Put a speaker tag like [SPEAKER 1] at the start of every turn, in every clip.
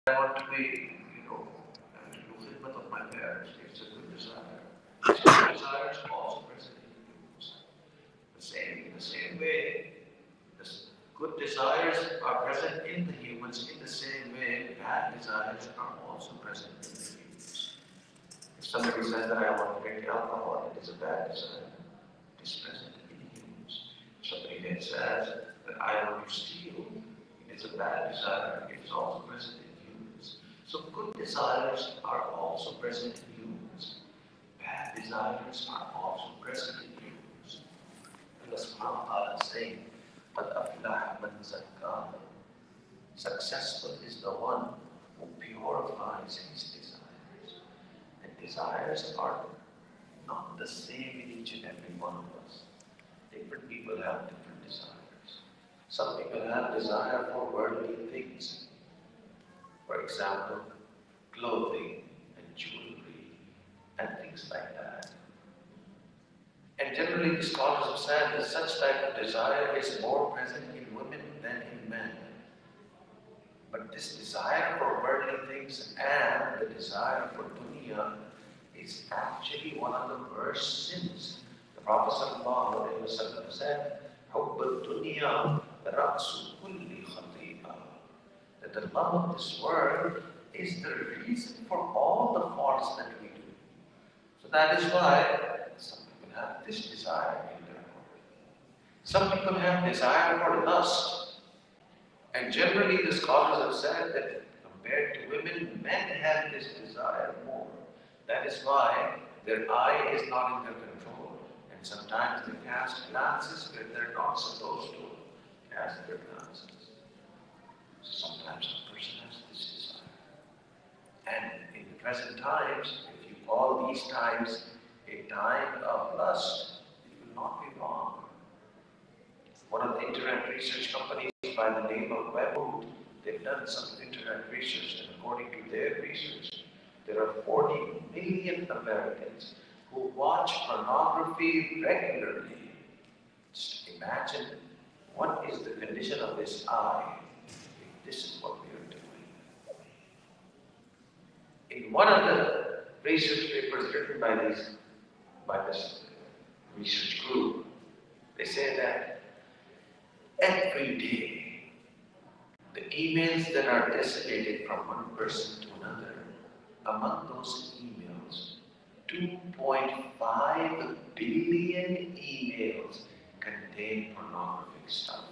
[SPEAKER 1] I want to be, to do khidmat of my parents. It's a good desire. Good desires are also present in humans. The same way, good desires are present in the humans. In the same way, bad desires are also present in the humans. If somebody says that I want to drink alcohol, it is a bad desire. It is present in humans. If somebody then says that I want to steal, it is a bad desire. It is also present in humans. So good desires are also present in humans. Bad desires are also present in humans. Allah subhanahu wa ta'ala is saying, قَدْ أَفْلَحَ مَنْ زَكَّاهَا. Successful is the one who purifies his desires. And desires are not the same in each and every one of us. Different people have different desires. Some people have desire for worldly things. For example, clothing and jewelry and things like that. And generally the scholars have said that such type of desire is more present in women than in men. But this desire for worldly things and the desire for dunya is actually one of the worst sins. The Prophet ﷺ said, حُبُّ الدُّنْيَا رَأْسُ كُلِّ خَطِيئَةٍ. That the love of this world is the reason for all the faults that we do. So that is why some people have this desire in their heart. Some people have desire for lust. And generally the scholars have said that compared to women, men have this desire more. That is why their eye is not in their control. And sometimes they cast glances where they're not supposed to cast their glances. Sometimes a person has this desire. And in the present times, if you call these times a time of lust, it will not be wrong. One of the internet research companies by the name of Webfood, they've done some internet research, and according to their research, there are 40 million Americans who watch pornography regularly. Just imagine what is the condition of this eye if this is what we are doing. In one of the research papers written by this research group, they say that every day, the emails that are disseminated from one person to another, among those emails, 2.5 billion emails contain pornographic stuff.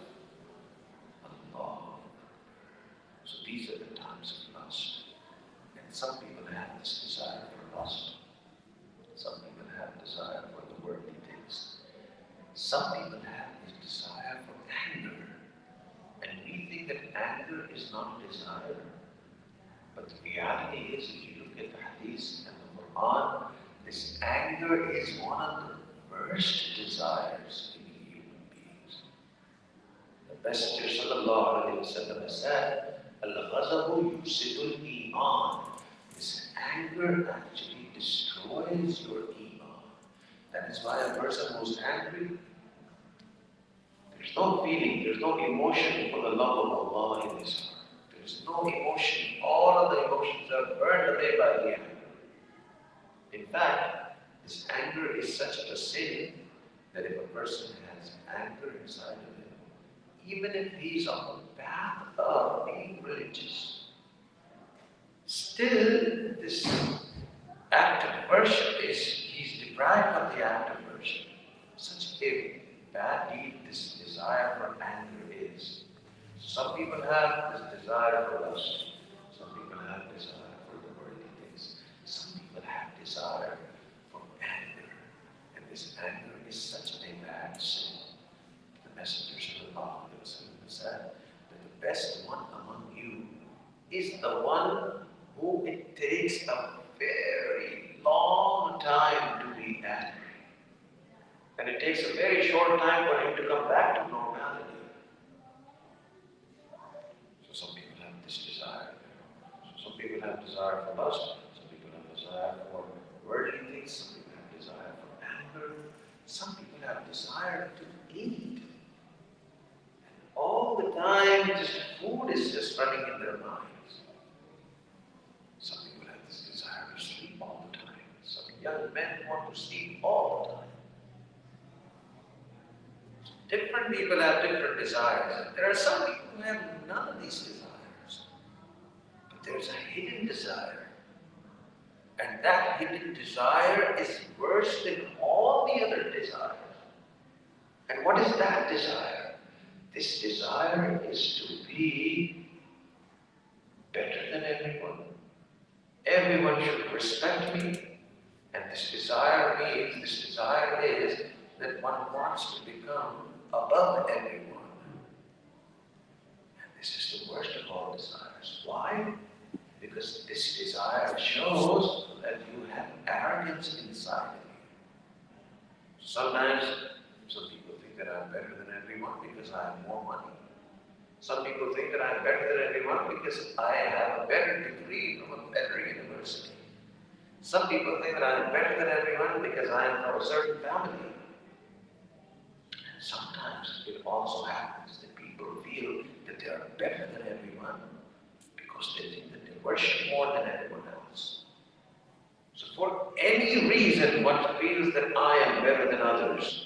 [SPEAKER 1] Allah. So these are the times of lust. And some people have this desire for lust. Some people have desire for the worldly things. Some people have this desire for anger. And we think that anger is not a desire. But the reality is, if you look at the hadith and the Quran, this anger is one of the worst desires in human beings. The Messenger ﷺ said, Al-Ghazabu yufsidul iman. This anger actually destroys your iman. That is why a person who's angry, there's no feeling, there's no emotion for the love of Allah in his heart. There's no emotion. All of the emotions are burned away by the anger. In fact, this anger is such a sin that if a person has anger inside of him, even if he's on the path of being religious, still this act of worship he's deprived of the act of worship. Such a bad deed this desire for anger is. Some people have this desire for lust. Some people have desire for the worldly things. Some people have desire for anger. And this anger is such a bad sin. The Messenger said that the best one among you is the one who it takes a very long time to be angry. And it takes a very short time for him to come back to normality. So some people have this desire. Some people have desire for lust. Some people have desire for worldly things. Some people have desire for anger. Some people have desire to eat. And all the time, just food is just running in their minds. Different people have different desires. There are some people who have none of these desires. But there's a hidden desire. And that hidden desire is worse than all the other desires. And what is that desire? This desire is to be better than everyone. Everyone should respect me. And this desire is that one wants to become above everyone. And this is the worst of all desires. Why? Because this desire shows that you have arrogance inside of you. Sometimes some people think that I'm better than everyone because I have more money. Some people think that I'm better than everyone because I have a better degree from a better university. Some people think that I'm better than everyone because I am from a certain family. And sometimes it also happens that people feel that they are better than everyone because they think that they worship more than everyone else. So for any reason one feels that I am better than others,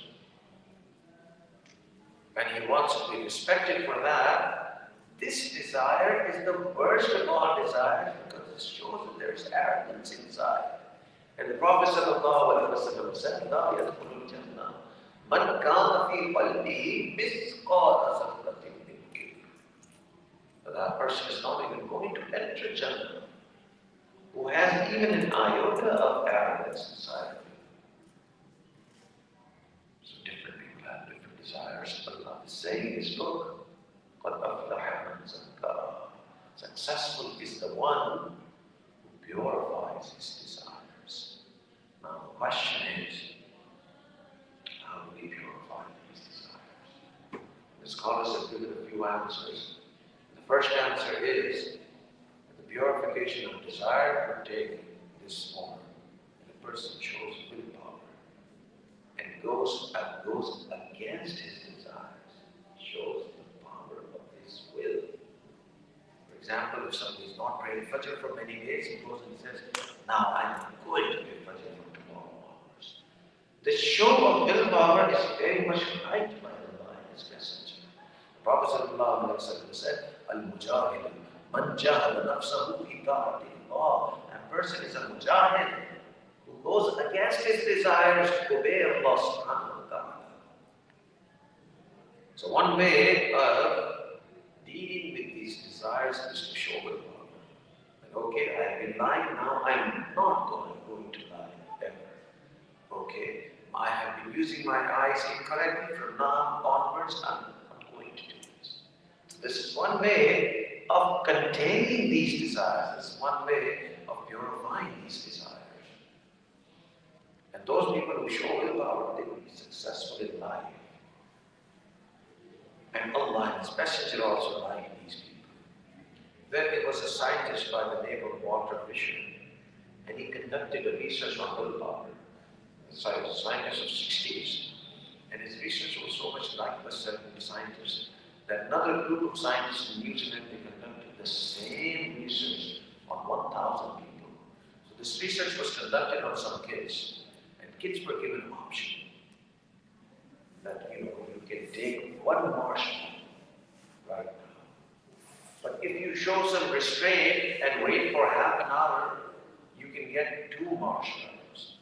[SPEAKER 1] and he wants to be respected for that, this desire is the worst of all desires because it shows that there is arrogance inside. And the Prophet ﷺ said, "La yadkhulul jannah man kana fi qalbihi mithqala dharratin min kibr." That person is not even going to enter Jannah who has even an iota of arrogance inside of him. So different people have different desires. Allah is saying in His book, قَدْ أَفْلَحَ مَنْ زَكَّاهَا. Successful is the one who purifies his desires. Now the question is, how do we purify these desires? The scholars have given a few answers. The first answer is that the purification of desire could take this form. The person shows willpower and goes against his desires, shows the power of his will. For example, if somebody is not praying Fajr for many days, he goes and says, "Now I'm going to pray Fajr from tomorrow onwards." This show of willpower is very much liked by Allah and His Messenger. The Prophet ﷺ said, "Al-Mujahid, man jahada nafsahu fi ta'ati Allah." A person is a mujahid who goes against his desires to obey Allah subhanahu wa ta'ala. So one way of dealing with these desires is to show willpower. Like, okay, I have been lying, now I'm not going to lie ever. Okay, I have been using my eyes incorrectly from now onwards, I'm going to do this. This is one way of containing these desires. This is one way of purifying these desires. And those people who show willpower, they will be successful in life. And Allah and His Messenger also like these people. There was a scientist by the name of Walter Fisher, and he conducted a research on willpower. A scientist of 60s, and his research was so much liked by certain scientists that another group of scientists in New Zealand, they conducted the same research on 1,000 people. So this research was conducted on some kids, and kids were given an option that you can take one marshmallow right now. But if you show some restraint and wait for half an hour, you can get 2 marshmallows.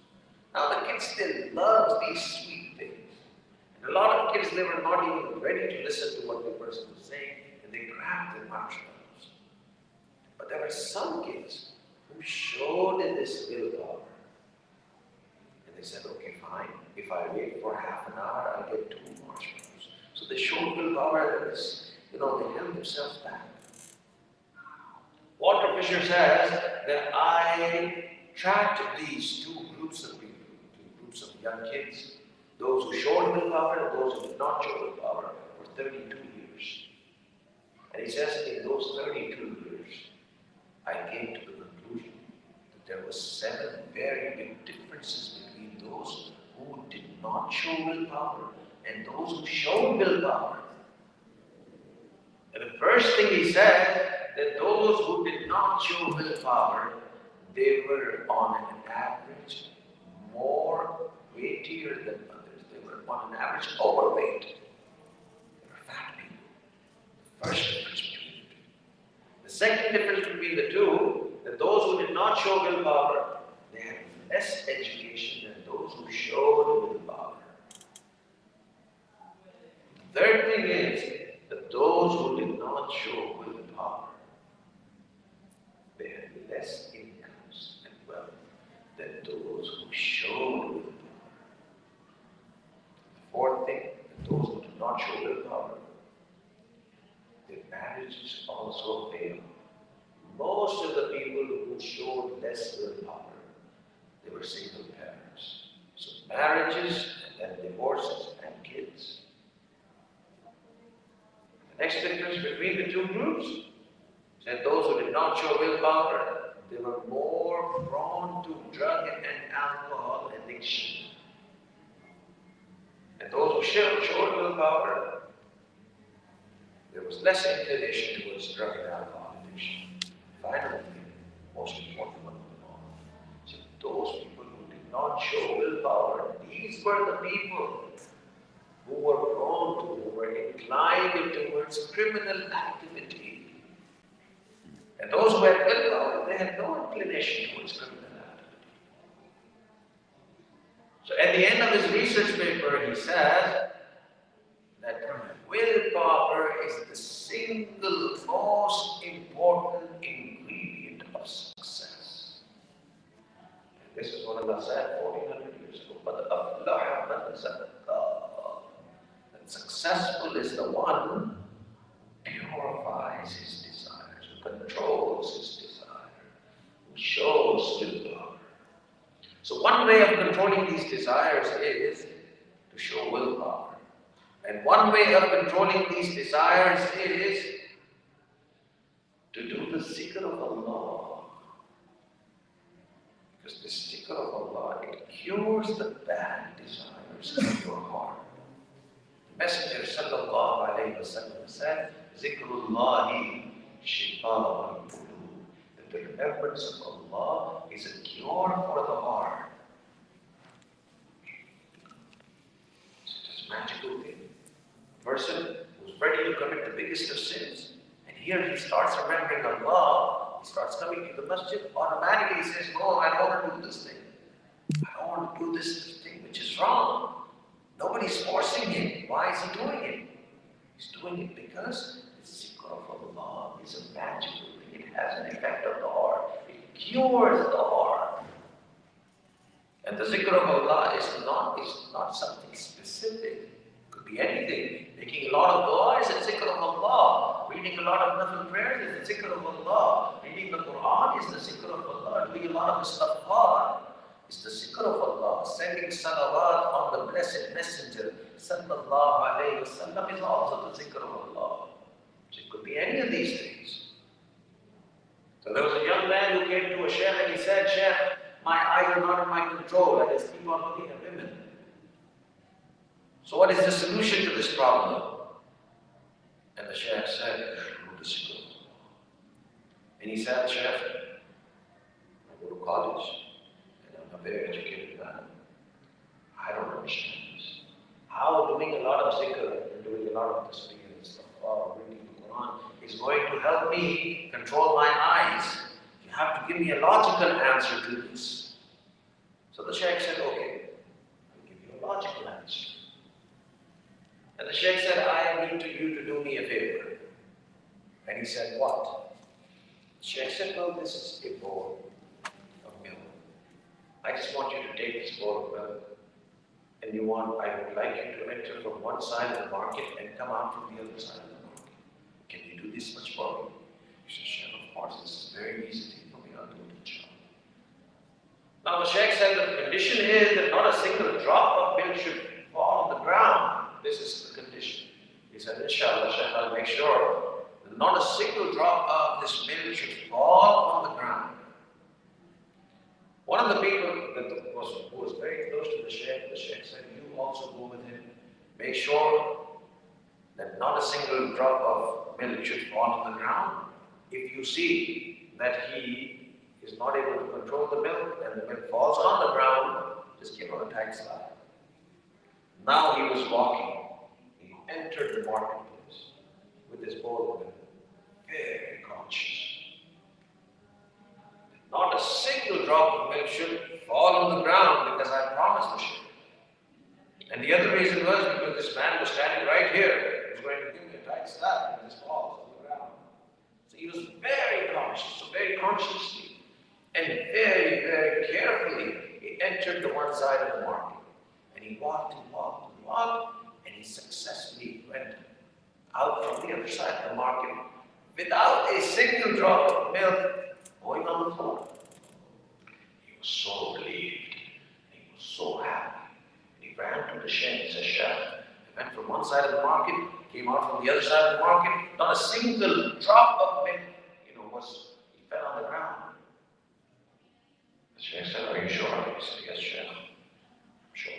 [SPEAKER 1] Now the kids still love these sweet things. And a lot of kids, they were not even ready to listen to what the person was saying, and they grabbed the marshmallows. But there were some kids who showed this willpower. And they said, okay, fine. If I wait for half an hour, I'll get 2 marshmallows. So they showed willpower that they held themselves back. Walter Fisher says that I tracked these 2 groups of people, 2 groups of young kids, those who showed willpower and those who did not show willpower, for 32 years. And he says in those 32 years, I came to the conclusion that there were 7 very big differences between those who did not show willpower and those who showed willpower. And the first thing he said, that those who did not show willpower, they were on an average more weightier than others. They were on an average overweight. First difference between the two. The second difference between the two, that those who did not show willpower, they had less education than those who showed willpower. The third thing is that those who did not show willpower, they had less incomes and wealth than those who showed willpower. The fourth thing, that those who did not show willpower, their marriages also failed. Most of the people who showed less willpower, they were single parents. So marriages and then divorces and kids. The next difference between the two groups is that those who did not show willpower, they were more prone to drug and alcohol addiction. And those who showed willpower, there was less inclination towards drug and alcohol addiction. Finally, most important one of all, so those people who did not show willpower, these were the people who were prone to, who were inclined towards criminal activity. And those who had willpower, they had no inclination towards criminal activity. So at the end of his research paper, he says that willpower is the single most important ingredient of success. And this is what Allah said 1400 years ago. But that successful is the one who purifies his desires, who controls his desire, who shows willpower. So one way of controlling these desires is to show willpower. And one way of controlling these desires is to do the zikr of Allah. Because the zikr of Allah, it cures the bad desires in your heart. The Messenger sallallahu alayhi wa sallam said, Zikrullahi shifa'un qulub. That the remembrance of Allah is a cure for the heart. It's a magical thing. Person who's ready to commit the biggest of sins, and here he starts remembering Allah, he starts coming to the masjid, automatically he says, no, I don't want to do this thing. I don't want to do this thing which is wrong. Nobody's forcing him. Why is he doing it? He's doing it because the zikr of Allah is a magical thing. It has an effect on the heart. It cures the heart. And the zikr of Allah is not something specific. Be anything. Making a lot of dua is a zikr of Allah. Reading a lot of nafil prayers is the zikr of Allah. Reading the Quran is the zikr of Allah. Doing a lot of istighfar is the zikr of Allah. Sending salawat on the blessed messenger sallallahu alayhi wa sallam is also the zikr of Allah. So it could be any of these things. So there was a young man who came to a sheikh and he said, Sheikh, my eyes are not in my control. I just keep on looking at women. So what is the solution to this problem? And the Shaykh said, go to school. And he said, Shaykh, I go to college and I'm a very educated man. I don't understand this. How doing a lot of zikr and doing a lot of tasbih and stuff, or reading the Quran is going to help me control my eyes? You have to give me a logical answer to this. So the Shaykh said, okay, I'll give you a logical answer. And the Shaykh said, I need you to do me a favor. And he said, what? The Shaykh said, well, this is a bowl of milk. I just want you to take this bowl of milk. And I would like you to enter from one side of the market and come out from the other side of the market. Can you do this much for me? He said, Shaykh, of course, this is very easy for me. I'll do it, inshallah. Now the Shaykh said that the condition is that not a single drop of milk should fall on the ground. This is the condition. He said, inshallah, Shaykh, I'll make sure that not a single drop of this milk should fall on the ground. One of the people who was very close to the Shaykh said, you also go with him. Make sure that not a single drop of milk should fall on the ground. If you see that he is not able to control the milk and the milk falls on the ground, just give him a tight slap. Now he was walking. He entered the marketplace. with his bowl of milk, very conscious. Not a single drop of milk should fall on the ground because I promised the sheikh. And the other reason was because this man was standing right here. He was going to give me a tight slap and this falls on the ground. So he was very conscious, so very consciously and very, very carefully, he entered the one side of the market. And he walked and walked and walked, and he successfully went out from the other side of the market without a single drop of milk going on the floor. He was so relieved. He was so happy. And he ran to the shed and said, "Chef, I went from one side of the market, came out from the other side of the market, not a single drop of milk, he fell on the ground." The Sheikh said, "Are you sure?" He said, "Yes, Sheikh, I'm sure."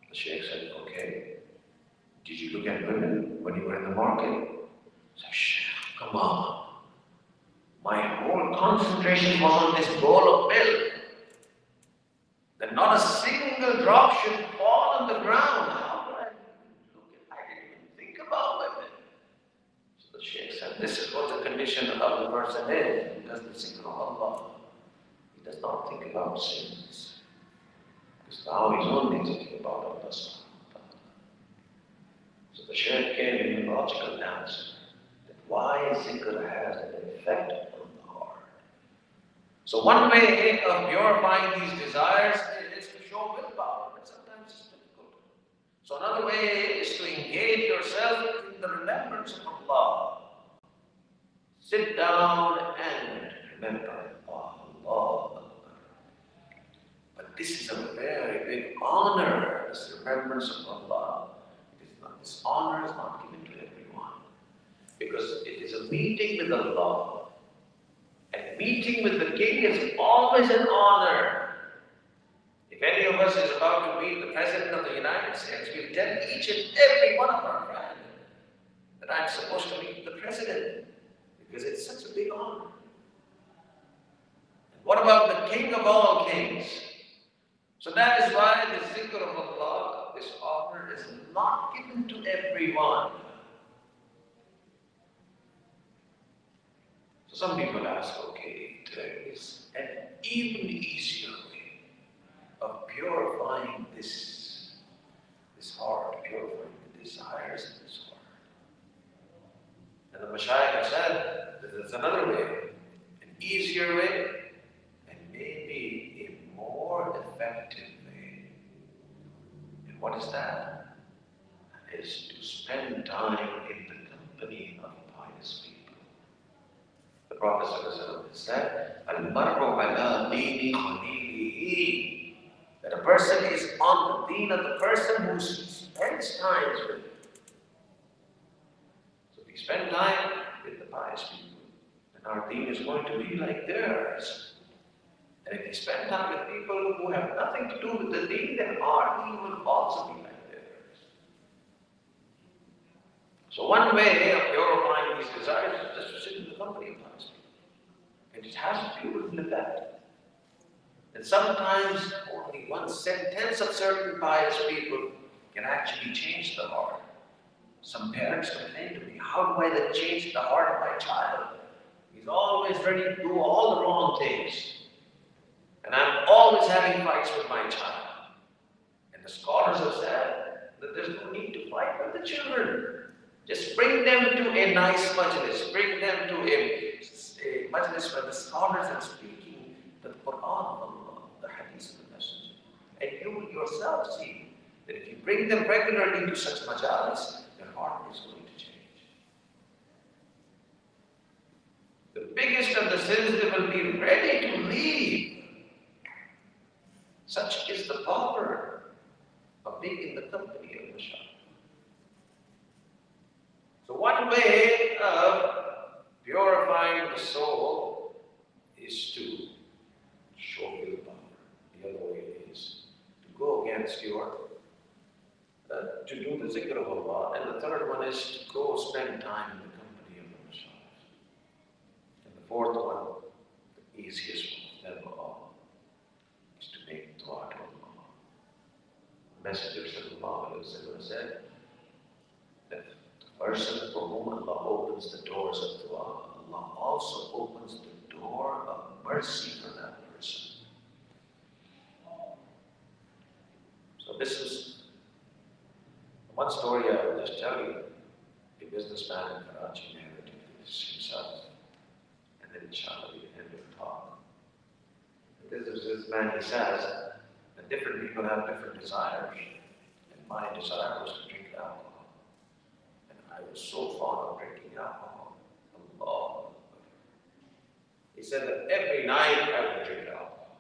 [SPEAKER 1] The Sheikh said, "Okay. Did you look at women when you were in the market?" He said, "Sheikh, come on. My whole concentration was on this bowl of milk. That not a single drop should fall on the ground. How could I look at? I didn't even think about women." So the Sheikh said, "This is what the condition of the person is. He does the zikr of Allah. He does not think about sins. Because now he's only thinking about Allah. So the Shaykh gave him a logical answer that why zikr has an effect on the heart. So one way of purifying these desires is to show willpower, but sometimes it's difficult. So another way is to engage yourself in the remembrance of Allah. Sit down and remember Allah, Allah. But this is a very big honor, this remembrance of Allah. This honor is not given to everyone because it is a meeting with Allah. And meeting with the king is always an honor. If any of us is about to meet the President of the United States, we'll tell each and every one of our friends that I'm supposed to meet the President because it's such a big honor. And what about the King of all kings? So that is why the zikr of Allah, this honor, is not given to everyone. So some people ask, okay, there is an even easier way of purifying this heart, purifying the desires in this heart. And the Mashayikh have said that there's another way, an easier way, and maybe a more effective way. And what is that? That is to spend time in the company of pious people. The Prophet said, "Al-mar'u ala dini khalilihi," that a person is on the deen of the person who spends time with him. So if we spend time with the pious people, then our deen is going to be like theirs. And if we spend time with people who have nothing to do with the deen, then our deen will also be like theirs. So one way of purifying these desires is just to sit in the company of pious people. And it has a beautiful effect. And sometimes only one sentence of certain pious people can actually change the heart. Some parents complain to me, "How do I then change the heart of my child? He's always ready to do all the wrong things. And I'm always having fights with my child." And the scholars have said that there's no need to fight with the children. Just bring them to a nice majlis. Bring them to a majlis where the scholars are speaking the Quran of Allah, the hadith of the Messenger. And you will yourself see that if you bring them regularly to such majalis, their heart is going to change. The biggest of the sins they will be ready to leave. Such is the power of being in the company of the Shah. So one way of purifying the soul is to show willpower. The other way is to go against to do the zikr of Allah. And the third one is to go spend time in the company of the Mashayikh. And the fourth one, the easiest one of them all, is to make dua to Allah. The Messenger ﷺ said that the person mercy for that person. So this is one story I will just tell you. A businessman in Karachi narrated this himself, and then inshallah we end the talk. The businessman, he says that different people have different desires, and my desire was to drink alcohol. And I was so fond of drinking alcohol. Allah. He said that every night I would drink alcohol.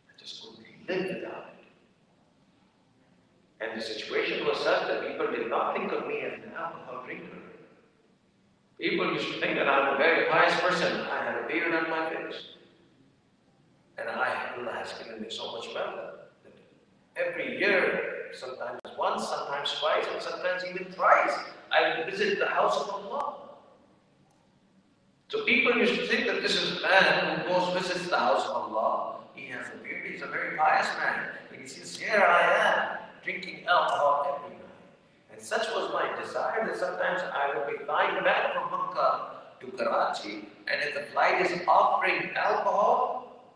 [SPEAKER 1] I just couldn't live without it. And the situation was such that people did not think of me as an alcohol drinker. People used to think that I'm a very pious person. I had a beard on my face. And Allah has given me so much wealth that every year, sometimes once, sometimes twice, and sometimes even thrice, I would visit the house of Allah. So people used to think that this is a man who goes visits the house of Allah. He has a beard, he's a very pious man. And he says, here I am, drinking alcohol every night. And such was my desire that sometimes I would be flying back from Makkah to Karachi, and if the flight is offering alcohol,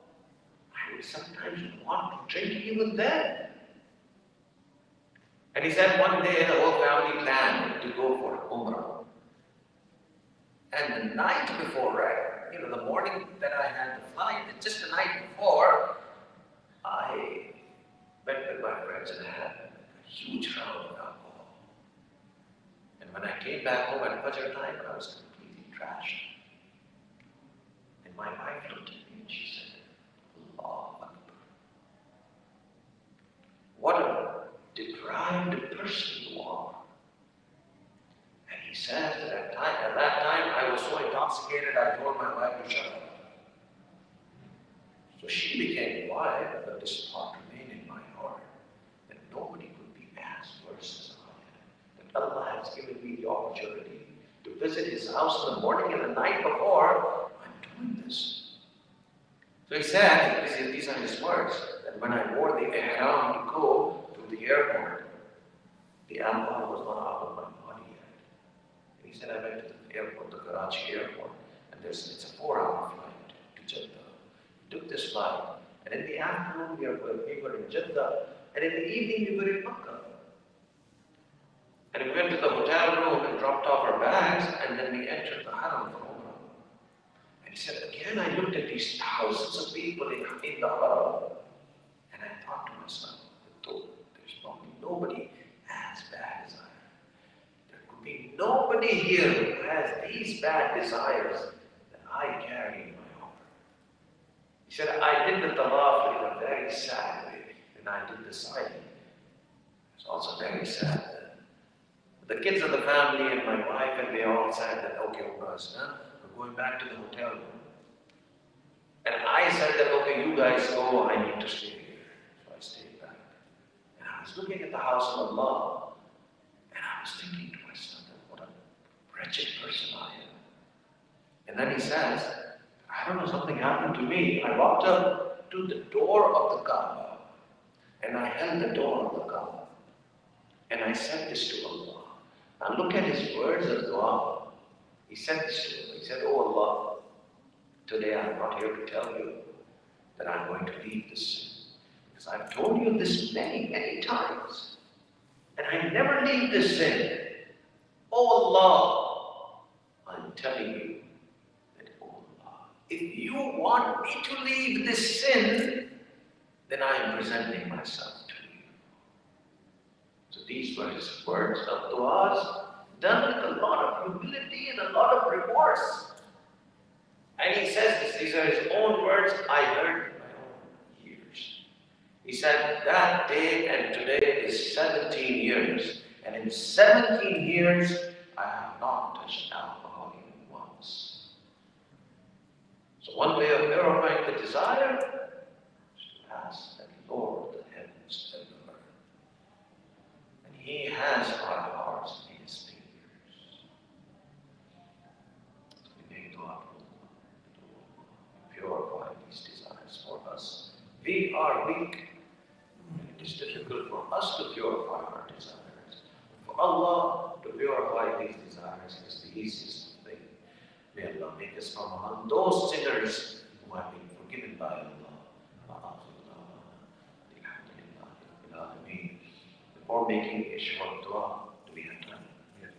[SPEAKER 1] I would sometimes want to drink even then. And he said one day the whole family planned to go for Umrah. And the night before, right, the morning that I had the flight, just the night before, I went with my friends and had a huge round of alcohol. And when I came back home at Fajr time, I was completely trashed. And my wife looked at me and she said, Allahu Akbar. What a deprived person you are. And he said that at that time I was so intoxicated I told my wife to shut up. So she became quiet, but this thought remained in my heart that nobody could be as worse as I am. That Allah has given me the opportunity to visit His house in the morning and the night before, I'm doing this. So he said, these are his words, that when I wore the ihram to go to the airport, the alcohol was not out of my body yet. And he said, I went to the airport, the Karachi airport, and it's a 4-hour flight to Jeddah. Took this flight, and in the afternoon we were in Jeddah, and in the evening we were in Makkah. And we went to the hotel room and dropped off our bags, and then we entered the Haram for Umrah. And he said, again I looked at these thousands of people in the Haram, and I thought to myself, there's probably nobody as bad as I am. There could be nobody here who has these bad desires that I carry in my heart. He said, I did the tawaf in a very sad way, and I did the sa'i. It's also very sad. The kids of the family and my wife, and they all said that, okay, we're going back to the hotel room. And I said that, okay, you guys go, I need to stay here. So I stayed back. And I was looking at the house of Allah, and I was thinking to myself, what a wretched person I am. And then he says, I don't know, something happened to me. I walked up to the door of the Kaaba, and I held the door of the Kaaba. And I said this to Allah. Now look at his words of dua. He said this to him. He said, oh Allah, today I'm not here to tell you that I'm going to leave this sin. Because I've told you this many, many times. And I never leave this sin. Oh Allah, I'm telling you that, oh Allah, if you want me to leave this sin, then I am presenting myself to you. So these were his words of du'as, done with a lot of humility and a lot of remorse. And he says this, these are his own words, I heard in my own ears. He said, that day and today is 17 years. And in 17 years, I have not touched alcohol even once. So one way of purifying the desire is to ask that Lord of the heavens and the earth. And He has our hearts in His fingers. We make dua to purify these desires for us. We are weak. It is difficult for us to purify our desires. For Allah to purify these desires is the easiest thing. May Allah make us from among those sinners who have been forgiven. making a short dua, do we have time? Yeah.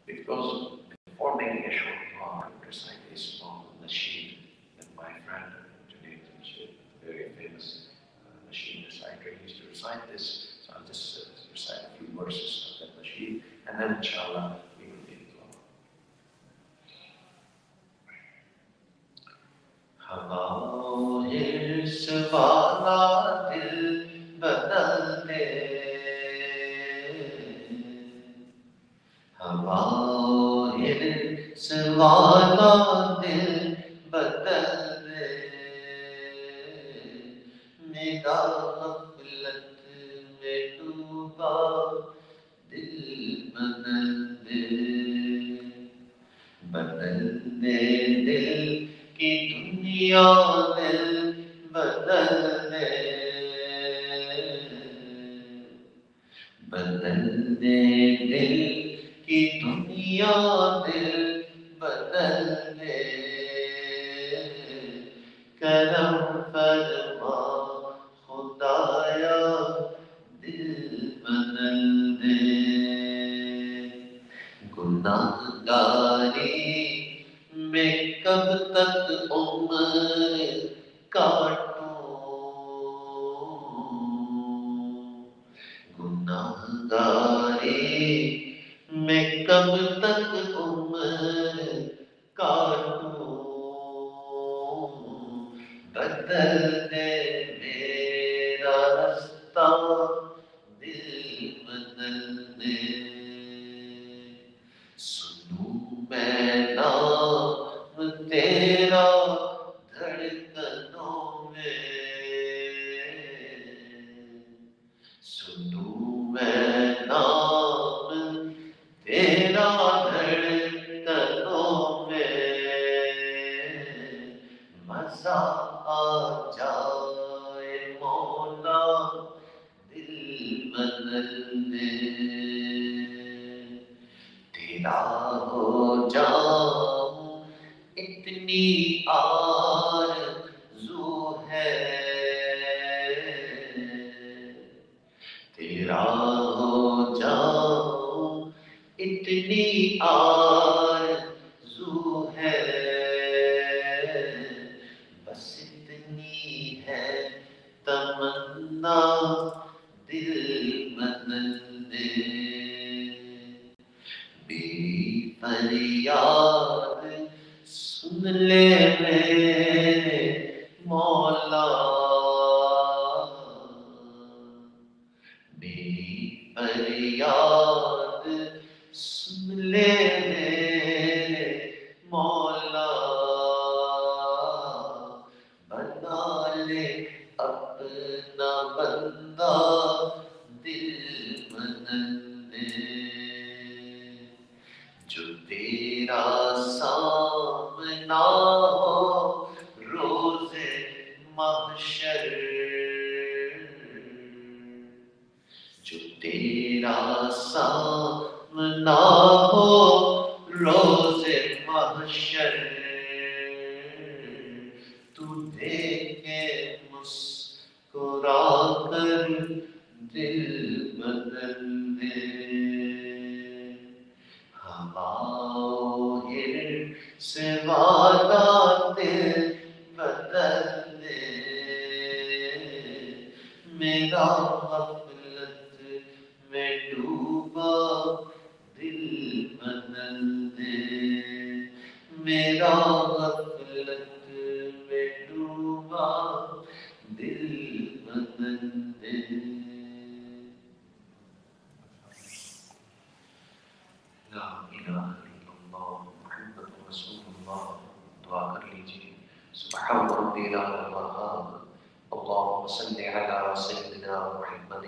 [SPEAKER 1] Because before making a short dua, I would recite a small nasheed that my friend, Junaid, very famous nasheed reciter, he used to recite this. So I'll just recite a few verses of that nasheed, and then inshallah we will make dua. ہواؤں حرص والا دل بدل دے ہواؤں حرص والا دل بدل دے میرا غفلت میں ڈوبا دل بدل دے بدل دے دل کی دنیا دل بدل دے بدل دے دل کی دنیا دل بدل دے کرم فرما خدایا دل بدل دے گناہ گاری میں کب تک عمر کاٹوں گناہ گاری میں کب تک عمر کاٹوں بدل دے میرا رستہ دل بدل دے سنوں میں نام تیرا دھڑکنوں میں سنوں میں نام تیرا دھڑکنوں میں مزہ آ جائے مولا دل بدل دے تیرا ہو جاؤں اتنی آرزو ہے تیرا ہو جاؤں اتنی آرزو ہے بس اتنی ہے تمنا دل بدل دے میری فریاد سن لے میرے مولا میری فریاد سن لے میرے مولا بنا لے اپنا بندہ دل بدل دے جو تیرا سامنا ہو روز محشر جو تیرا سامنا ہو روز محشر تو دیکھے مسکرا کر دل بدل دے ہواؤں حرص والا دل بدل دے میرا غفلت میں ڈوبا دل بدل دے میرا غفلت میں ڈوبا دل بدل دے لا الہ الا اللہ محمد رسول اللہ دعا کر لیجیے سبحان ربی العظیم اللهم صل على سيدنا محمد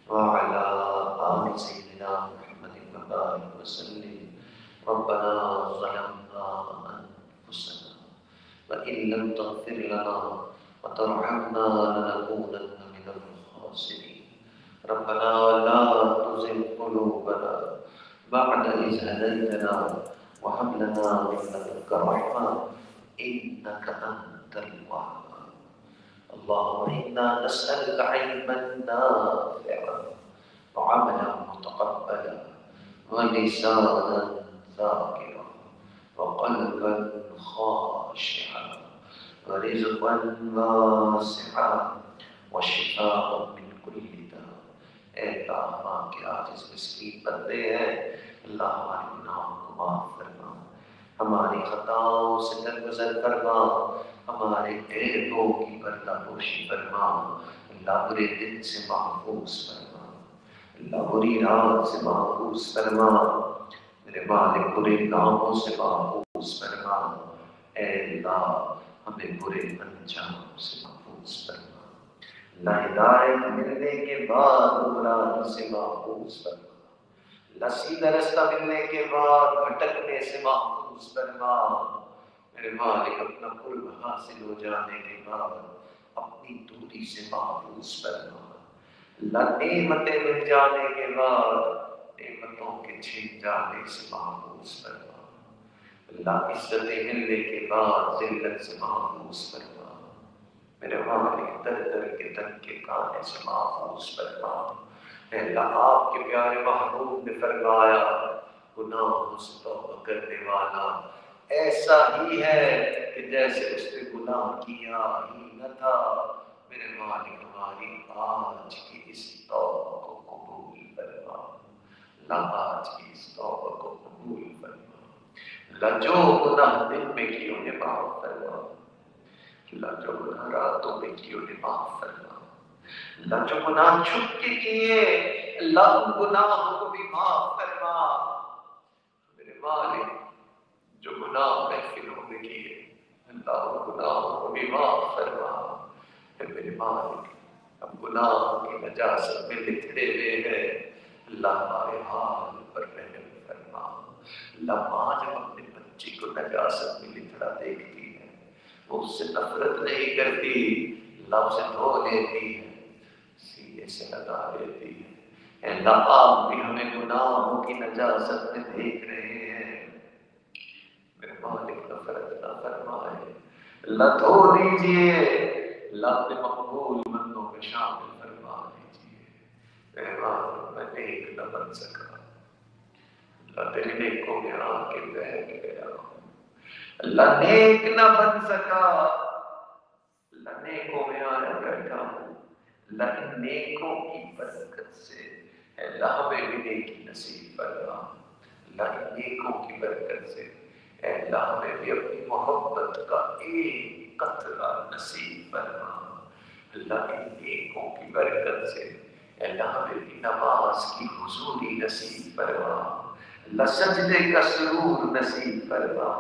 [SPEAKER 1] وعلى آل سيدنا محمد وبارك وسلم ربنا ظلمنا أنفسنا وإن لم تغفر لنا وترحمنا لنكونن من الخاسرين ربنا لا تزغ قلوبنا بعد إذ هديتنا وهب لنا من لدنك رحمة إنك أنت الوهاب اللهم إنا نسألك علما نافعا وعملا متقبلا ولسانا ذاكرا وقلبا خاشعا ورزقا واسعا وشفاء من كل داء. اے اللہ ہمارے کے عاجز مسکین بندے ہیں، اللہ ہمارے گناہوں کو معاف فرما، ہماری خطاؤں سے درگزر فرما، ہمارے عیبوں کی پردہ پوشی فرما، اللہ برے دن سے محفوظ فرما، اللہ بری رات سے محفوظ فرما، میرے مالک برے کاموں سے محفوظ فرما، اے اللہ ہمیں برے انجام سے محفوظ فرما، اللہ ہدایت ملنے کے بعد گمراہی سے محفوظ فرما، اللہ سیدھا رستہ ملنے کے بعد بھٹکنے سے محفوظ فرما، میرے مالک اپنا قرب حاصل ہو جانے کے بعد اپنی دوری سے محفوظ فرما، اللہ نعمتیں مل جانے کے بعد نعمتوں کے چھن جانے سے محفوظ فرما، اللہ عزتیں ملنے کے بعد ذلت سے محفوظ فرما، میرے مالک در در کے تن کے کانے سے محفوظ فرما، اے اللہ آپ کے پیارے محبوب نے فرمایا گناہوں سے توبہ کرنے والا ایسا ہی ہے کہ جیسے اس نے گناہ کیا ہی نہ تھا، میرے مالک ہماری آج کی اس توبہ کو قبول فرما، اللہ آج کی اس توبہ کو قبول فرما، اللہ جو گناہ دل میں کی انہیں معاف فرما، اللہ جو گناہ راتوں میں کی انہیں معاف فرما، اللہ جو گناہ چھپ کے کیے اللہ ان گناہوں کو بھی معاف فرما، میرے مالک جو گناہ محفلوں میں کیے اللہ ان گناہوں کو بھی معاف فرما، میرے مالک اب گناہوں کی نجاست میں لتڑے ہوئے ہیں، اللہ ہمارے حال پر رحم فرما، اللہ ماں جب اپنے بچی کو نجاست میں لتڑا دیکھتی ہے وہ اس سے نفرت نہیں کرتی، اللہ اسے دھو لیتی ہے، سینے سے لگا لیتی ہے، اے اللہ آپ بھی ہمیں گناہوں کی نجاست میں دیکھ رہے ہیں، میرے مالک نفرت نہ فرمائے، اللہ دھو دیجئے، اللہ اپنے مقبول بندوں میں شامل فرما دیجئے، میرے مالک میں نیک نہ بن سکا، اللہ تیرے نیکوں میں آ کے بہک گیا، اللہ نیک نہ بن سکا، اللہ نیکوں میں آیا بیٹھا ہوں، اللہ ان نیکوں کی برکت سے اے اللہ ہمیں بھی نیکی نصیب فرما، اللہ ان نیکوں کی برکت سے اے اللہ ہمیں بھی اپنی محبت کا ایک قطرہ نصیب فرما، اللہ ان نیکوں کی برکت سے اے اللہ ہمیں بھی نماز کی حضوری نصیب فرما، اللہ سجدے کا سرور نصیب فرما،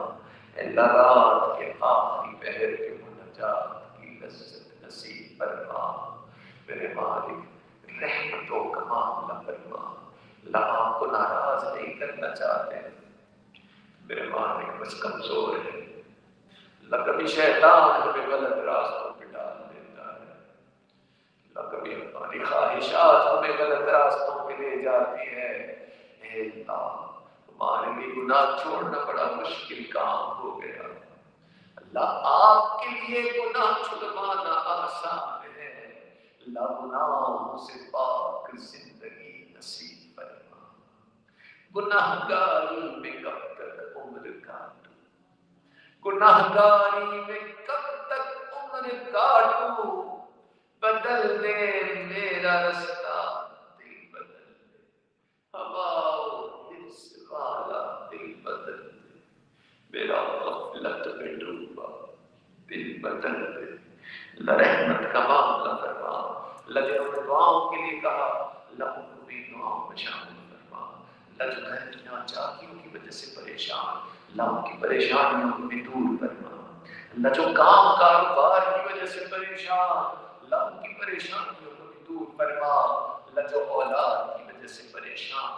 [SPEAKER 1] اے اللہ رات کے آخری پہر کے مناجات کی لذت نصیب فرما، میرے مالک رحمتوں کا معاملہ فرما، اللہ آپ کو ناراض نہیں کرنا چاہتے، میرے مالک بس کمزور ہے، اللہ کبھی شیطان ہمیں غلط راستوں پہ ڈال دیتا ہے، اللہ کبھی ہماری خواہشات ہمیں غلط راستوں پہ لے جاتی ہے، اے اللہ ہمارے لیے گناہ چھوڑنا بڑا مشکل کام ہو گیا، اللہ آپ کے لیے گناہ چھڑوانا آسان ہے، اللہ گناہوں سے پاک زندگی نصیب فرما، گناہگاری میں کب تک عمر کاٹوں، گناہگاری میں کب تک عمر کاٹوں، بدل دے میرا رستہ دل بدل دے، ہوا حرص والا دل بدل دے، میرا غفلت میں ڈوبا دل بدل دے، اللہ رحمت کا معاملہ فرما، اللہ جو ہم نے دعاؤں کے لیے کہا اللہ ان کو بھی دعاؤں میں شامل فرما، اللہ جو گھر کی ناچاکیوں کی وجہ سے پریشان اللہ ان کی پریشانیوں کو بھی دور فرما، اللہ جو کام کاروبار کی وجہ سے پریشان اللہ ان کی پریشانیوں کو بھی دور فرما، اللہ جو اولاد کی وجہ سے پریشان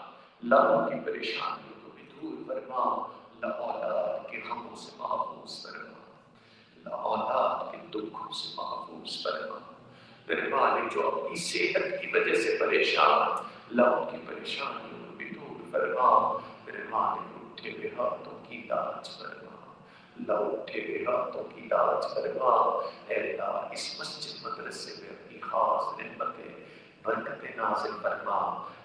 [SPEAKER 1] اللہ ان کی پریشانیوں کو بھی دور فرما، اللہ اولاد کے غموں سے محفوظ فرما، اللہ اولاد کے دکھوں سے محفوظ فرما، میرے مالک جو اپنی صحت کی وجہ سے پریشان اللہ ان کی پریشانیوں کو بھی دور فرما، میرے مالک اٹھے ہوئے ہاتھوں کی علاج فرما، اللہ اٹھے ہوئے ہاتھوں کی علاج فرما، اے اللہ اس مسجد مدرسے میں اپنی خاص نعمتیں برکتیں نازل فرما۔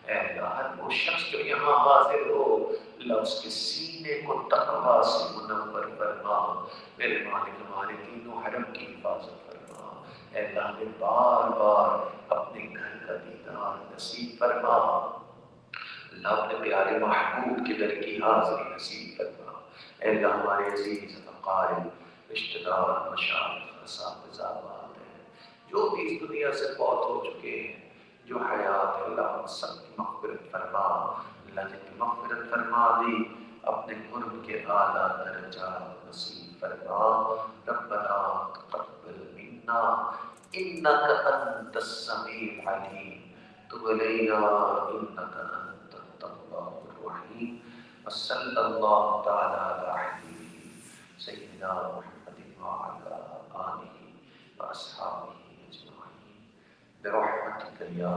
[SPEAKER 1] اے اللہ ہر وہ شخص جو یہاں حاضر ہو اللہ اس کے سینے کو تقویٰ سے منور فرما۔ میرے مالک ہمارے تینوں حرم کی حفاظت فرما۔ اے اللہ ہمیں بار بار اپنے گھر کا دیدار نصیب فرما۔ اللہ اپنے پیارے محبوب کے در کی حاضری نصیب فرما۔ اے اللہ ہمارے عزیز اقارب رشتہ دار مشائخ اساتذہ آباد ہیں جو بھی اس دنیا سے فوت ہو چکے ہیں، جو حیات ہے اللہ ان سب کی مغفرت فرما۔ اللہ جن کی مغفرت فرما دی اپنے قرب کے اعلیٰ درجات نصیب فرما۔ ربنا تقبل منا انک انت السمیع العلیم تب علینا انک انت التواب الرحیم۔ وصلی اللہ تعالی علی حبیبہ سیدنا محمد وعلی آلہ واصحابہ اجمعین برحمتک یا